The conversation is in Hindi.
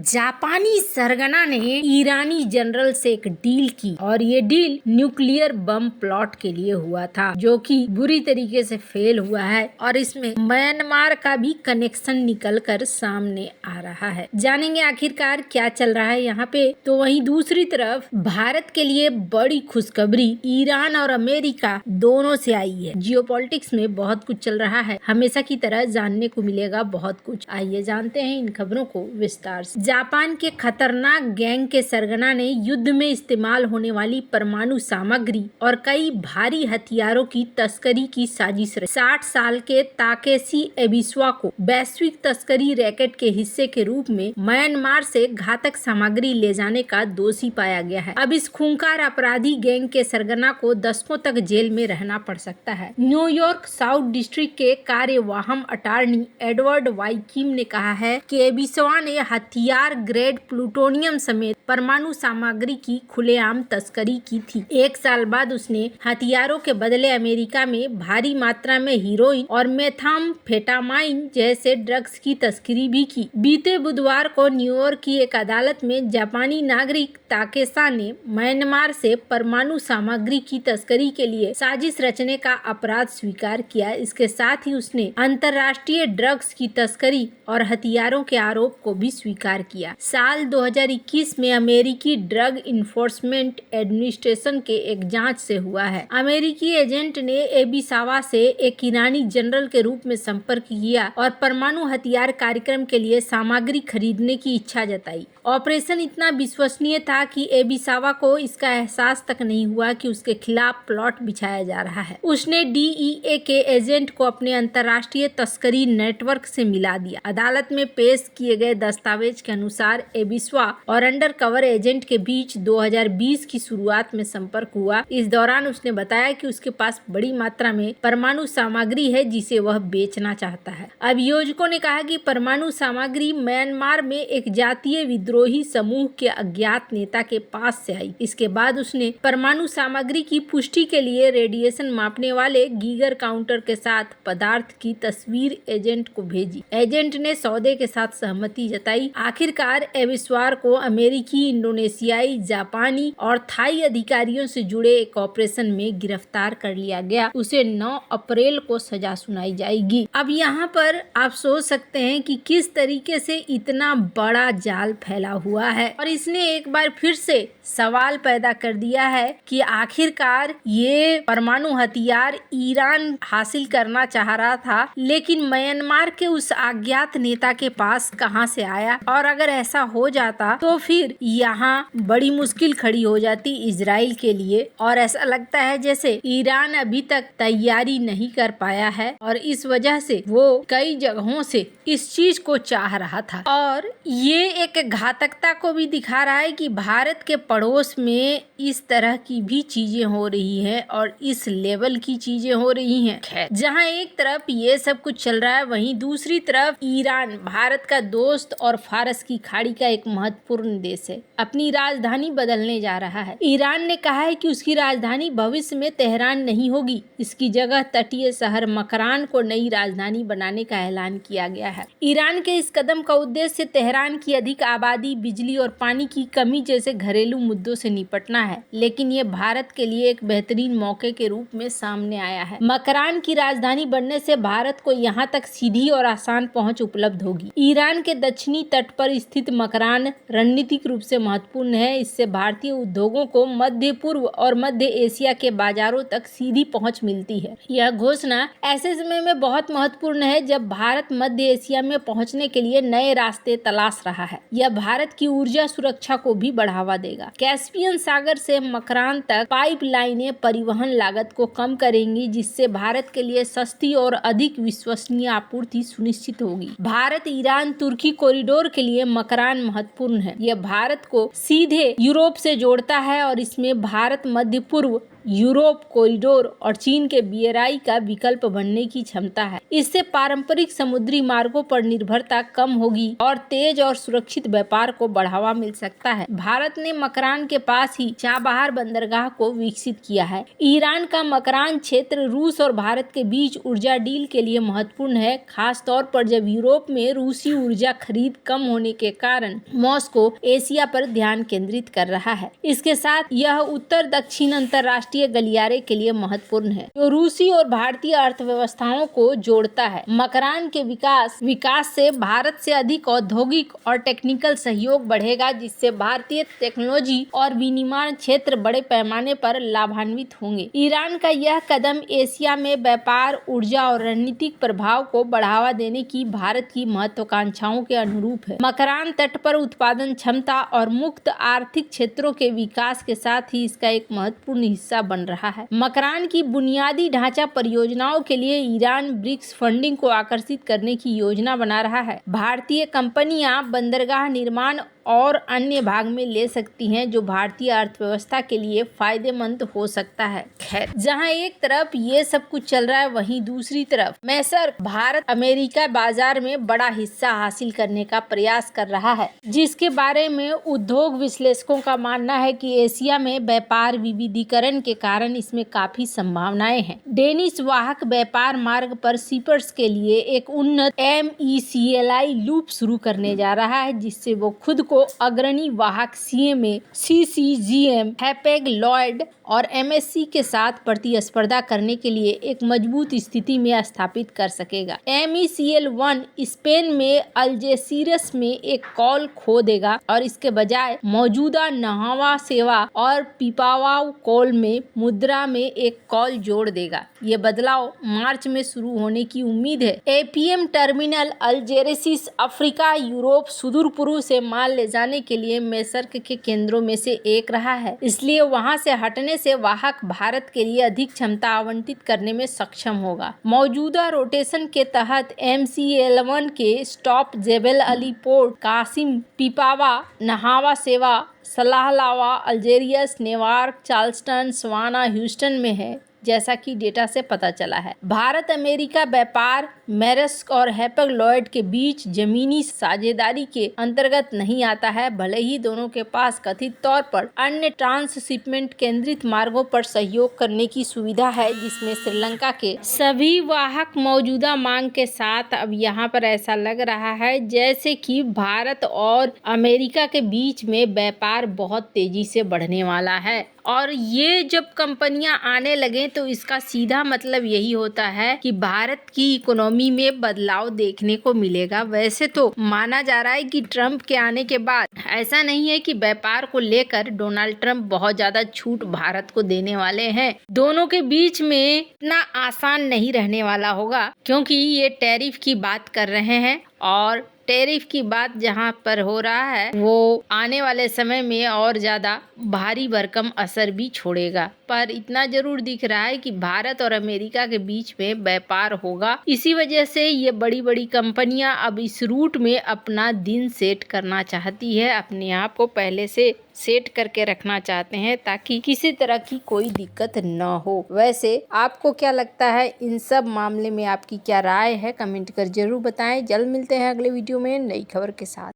जापानी सरगना ने ईरानी जनरल से एक डील की और ये डील न्यूक्लियर बम प्लॉट के लिए हुआ था, जो कि बुरी तरीके से फेल हुआ है और इसमें म्यांमार का भी कनेक्शन निकलकर सामने आ रहा है। जानेंगे आखिरकार क्या चल रहा है यहाँ पे। तो वहीं दूसरी तरफ भारत के लिए बड़ी खुशखबरी ईरान और अमेरिका दोनों से आई है। जियोपॉलिटिक्स में बहुत कुछ चल रहा है, हमेशा की तरह जानने को मिलेगा बहुत कुछ। आइए जानते हैं इन खबरों को विस्तार से। जापान के खतरनाक गैंग के सरगना ने युद्ध में इस्तेमाल होने वाली परमाणु सामग्री और कई भारी हथियारों की तस्करी की साजिश रची। 60 साल के ताकेशी एबिस्वा को वैश्विक तस्करी रैकेट के हिस्से के रूप में म्यांमार से घातक सामग्री ले जाने का दोषी पाया गया है। अब इस खूंखार अपराधी गैंग के सरगना को दशकों तक जेल में रहना पड़ सकता है। न्यूयॉर्क साउथ डिस्ट्रिक्ट के कार्यवाहक अटॉर्नी एडवर्ड वाइकिम ने कहा है कि एबिस्वा ने हथियार ग्रेड प्लूटोनियम समेत परमाणु सामग्री की खुलेआम तस्करी की थी। 1 साल बाद उसने हथियारों के बदले अमेरिका में भारी मात्रा में हीरोइन और मेथाम्फेटामाइन जैसे ड्रग्स की तस्करी भी की। बीते बुधवार को न्यूयॉर्क की एक अदालत में जापानी नागरिक ताकेशा ने म्यांमार से परमाणु सामग्री की तस्करी के लिए साजिश रचने का अपराध स्वीकार किया। इसके साथ ही उसने अंतर्राष्ट्रीय ड्रग्स की तस्करी और हथियारों के आरोप को भी स्वीकार किया। साल 2021 में अमेरिकी ड्रग इन्फोर्समेंट एडमिनिस्ट्रेशन के एक जांच से हुआ है। अमेरिकी एजेंट ने एबिसावा से एक ईरानी जनरल के रूप में संपर्क किया और परमाणु हथियार कार्यक्रम के लिए सामग्री खरीदने की इच्छा जताई। ऑपरेशन इतना विश्वसनीय था कि एबिसावा को इसका एहसास तक नहीं हुआ कि उसके खिलाफ प्लॉट बिछाया जा रहा है। उसने डीईए के एजेंट को अपने अंतर्राष्ट्रीय तस्करी नेटवर्क से मिला दिया। अदालत में पेश किए गए दस्तावेज के अनुसार एबिस्वा और अंडर कवर एजेंट के बीच 2020 की शुरुआत में संपर्क हुआ। इस दौरान उसने बताया कि उसके पास बड़ी मात्रा में परमाणु सामग्री है जिसे वह बेचना चाहता है। अभियोजकों ने कहा कि परमाणु सामग्री म्यांमार में एक जातीय विद्रोही समूह के अज्ञात नेता के पास से आई। इसके बाद उसने परमाणु सामग्री की पुष्टि के लिए रेडिएशन मापने वाले गीगर काउंटर के साथ पदार्थ की तस्वीर एजेंट को भेजी। एजेंट ने सौदे के साथ सहमति जताई। आखिरकार एबिस्वार को अमेरिकी, इंडोनेशियाई, जापानी और थाई अधिकारियों से जुड़े एक ऑपरेशन में गिरफ्तार कर लिया गया। उसे 9 अप्रैल को सजा सुनाई जाएगी। अब यहाँ पर आप सोच सकते हैं कि किस तरीके से इतना बड़ा जाल फैला हुआ है और इसने एक बार फिर से सवाल पैदा कर दिया है कि आखिरकार ये परमाणु हथियार ईरान हासिल करना चाह रहा था, लेकिन म्यांमार के उस अज्ञात नेता के पास कहां से आया। और अगर ऐसा हो जाता तो फिर यहाँ बड़ी मुश्किल खड़ी हो जाती इजराइल के लिए। और ऐसा लगता है जैसे ईरान अभी तक तैयारी नहीं कर पाया है और इस वजह से वो कई जगहों से इस चीज को चाह रहा था। और ये एक घातकता को भी दिखा रहा है कि भारत के पड़ोस में इस तरह की भी चीजें हो रही हैं और इस लेवल की चीजें हो रही हैं। जहां एक तरफ ये सब कुछ चल रहा है, वहीं दूसरी तरफ ईरान भारत का दोस्त और फारस की खाड़ी का एक महत्वपूर्ण देश है, अपनी राजधानी बदलने जा रहा है। ईरान ने कहा है कि उसकी राजधानी भविष्य में तेहरान नहीं होगी, इसकी जगह तटीय शहर मकरान को नई राजधानी बनाने का ऐलान किया गया है। ईरान के इस कदम का उद्देश्य तेहरान की अधिक आबादी, बिजली और पानी की कमी जैसे घरेलू मुद्दों से निपटना है, लेकिन ये भारत के लिए एक बेहतरीन मौके के रूप में सामने आया है। मकरान की राजधानी बनने से भारत को यहाँ तक सीधी और आसान पहुँच उपलब्ध होगी। ईरान के दक्षिणी तट पर स्थित मकरान रणनीतिक रूप से महत्वपूर्ण है। इससे भारतीय उद्योगों को मध्य पूर्व और मध्य एशिया के बाजारों तक सीधी पहुँच मिलती है। यह घोषणा ऐसे समय में बहुत महत्वपूर्ण है जब भारत मध्य एशिया में पहुँचने के लिए नए रास्ते तलाश रहा है। यह भारत की ऊर्जा सुरक्षा को भी बढ़ावा देगा। कैस्पियन सागर से मकरान तक पाइपलाइनें परिवहन लागत को कम करेंगी, जिससे भारत के लिए सस्ती और अधिक विश्वसनीय आपूर्ति सुनिश्चित होगी। भारत ईरान तुर्की कॉरिडोर के लिए मकरान महत्वपूर्ण है। यह भारत को सीधे यूरोप से जोड़ता है और इसमें भारत, मध्य पूर्व यूरोप कॉरिडोर और चीन के BRI का विकल्प बनने की क्षमता है। इससे पारंपरिक समुद्री मार्गों पर निर्भरता कम होगी और तेज और सुरक्षित व्यापार को बढ़ावा मिल सकता है। भारत ने मकरान के पास ही चाबहार बंदरगाह को विकसित किया है। ईरान का मकरान क्षेत्र रूस और भारत के बीच ऊर्जा डील के लिए महत्वपूर्ण है, खास तौर पर जब यूरोप में रूसी ऊर्जा खरीद कम होने के कारण मॉस्को एशिया पर ध्यान केंद्रित कर रहा है। इसके साथ यह उत्तर दक्षिण अंतरराष्ट्रीय गलियारे के लिए महत्वपूर्ण है, जो रूसी और भारतीय अर्थव्यवस्थाओं को जोड़ता है। मकरान के विकास से भारत से अधिक औद्योगिक और टेक्निकल सहयोग बढ़ेगा, जिससे भारतीय टेक्नोलॉजी और विनिर्माण क्षेत्र बड़े पैमाने पर लाभान्वित होंगे। ईरान का यह कदम एशिया में व्यापार, ऊर्जा और रणनीतिक प्रभाव को बढ़ावा देने की भारत की महत्वाकांक्षाओं के अनुरूप है। मकरान तट पर उत्पादन क्षमता और मुक्त आर्थिक क्षेत्रों के विकास के साथ ही इसका एक महत्वपूर्ण हिस्सा बन रहा है। मकरान की बुनियादी ढांचा परियोजनाओं के लिए ईरान ब्रिक्स फंडिंग को आकर्षित करने की योजना बना रहा है। भारतीय कंपनियां बंदरगाह निर्माण और अन्य भाग में ले सकती हैं, जो भारतीय अर्थव्यवस्था के लिए फायदेमंद हो सकता है। खैर, जहां एक तरफ ये सब कुछ चल रहा है, वहीं दूसरी तरफ मैसर भारत अमेरिका बाजार में बड़ा हिस्सा हासिल करने का प्रयास कर रहा है, जिसके बारे में उद्योग विश्लेषकों का मानना है कि एशिया में व्यापार विविधीकरण के कारण इसमें काफी संभावनाएं हैं। डेनिश वाहक व्यापार मार्ग पर शिपर्स के लिए एक उन्नत MECLI लूप शुरू करने जा रहा है, जिससे वो खुद को अग्रणी वाहक CMA, CCGM, हैपेग लॉयड और MSC के साथ प्रतिस्पर्धा करने के लिए एक मजबूत स्थिति में स्थापित कर सकेगा। MECL1 स्पेन में अल्जेसिरस में एक कॉल खो देगा और इसके बजाय मौजूदा नहावा सेवा और पिपावाव कॉल में मुद्रा में एक कॉल जोड़ देगा। ये बदलाव मार्च में शुरू होने की उम्मीद है। APM टर्मिनल अल्जेरिस अफ्रीका, यूरोप, सुदूर पूर्व से माल ले जाने के लिए मेसर्क के केंद्रों में से एक रहा है, इसलिए वहां से हटने से वाहक भारत के लिए अधिक क्षमता आवंटित करने में सक्षम होगा। मौजूदा रोटेशन के तहत MCL1 के stop Jebel Ali port, Qasim, Pipavav, Nhava Sheva, सलाहलावा, अल्जेरियस, नेवार्क, चार्ल्सटन, सवाना, ह्यूस्टन में है, जैसा कि डेटा से पता चला है। भारत अमेरिका व्यापार मेरस्क और हैपेग लॉयड के बीच जमीनी साझेदारी के अंतर्गत नहीं आता है, भले ही दोनों के पास कथित तौर पर अन्य ट्रांसशिपमेंट केंद्रित मार्गों पर सहयोग करने की सुविधा है, जिसमें श्रीलंका के सभी वाहक मौजूदा मांग के साथ। अब यहाँ पर ऐसा लग रहा है जैसे कि भारत और अमेरिका के बीच में व्यापार बहुत तेजी से बढ़ने वाला है, और ये जब कंपनियां आने लगे तो इसका सीधा मतलब यही होता है कि भारत की इकोनॉमी में बदलाव देखने को मिलेगा। वैसे तो माना जा रहा है कि ट्रंप के आने के बाद ऐसा नहीं है कि व्यापार को लेकर डोनाल्ड ट्रंप बहुत ज्यादा छूट भारत को देने वाले हैं। दोनों के बीच में इतना आसान नहीं रहने वाला होगा, क्योंकि ये टैरिफ की बात कर रहे हैं और टैरिफ की बात जहां पर हो रहा है वो आने वाले समय में और ज़्यादा भारी भरकम असर भी छोड़ेगा। पर इतना जरूर दिख रहा है कि भारत और अमेरिका के बीच में व्यापार होगा। इसी वजह से ये बड़ी बड़ी कंपनियां अब इस रूट में अपना दिन सेट करना चाहती है, अपने आप को पहले से सेट करके रखना चाहते हैं ताकि किसी तरह की कोई दिक्कत न हो। वैसे आपको क्या लगता है, इन सब मामले में आपकी क्या राय है? कमेंट कर जरूर बताएं। जल्द मिलते हैं अगले वीडियो में नई खबर के साथ।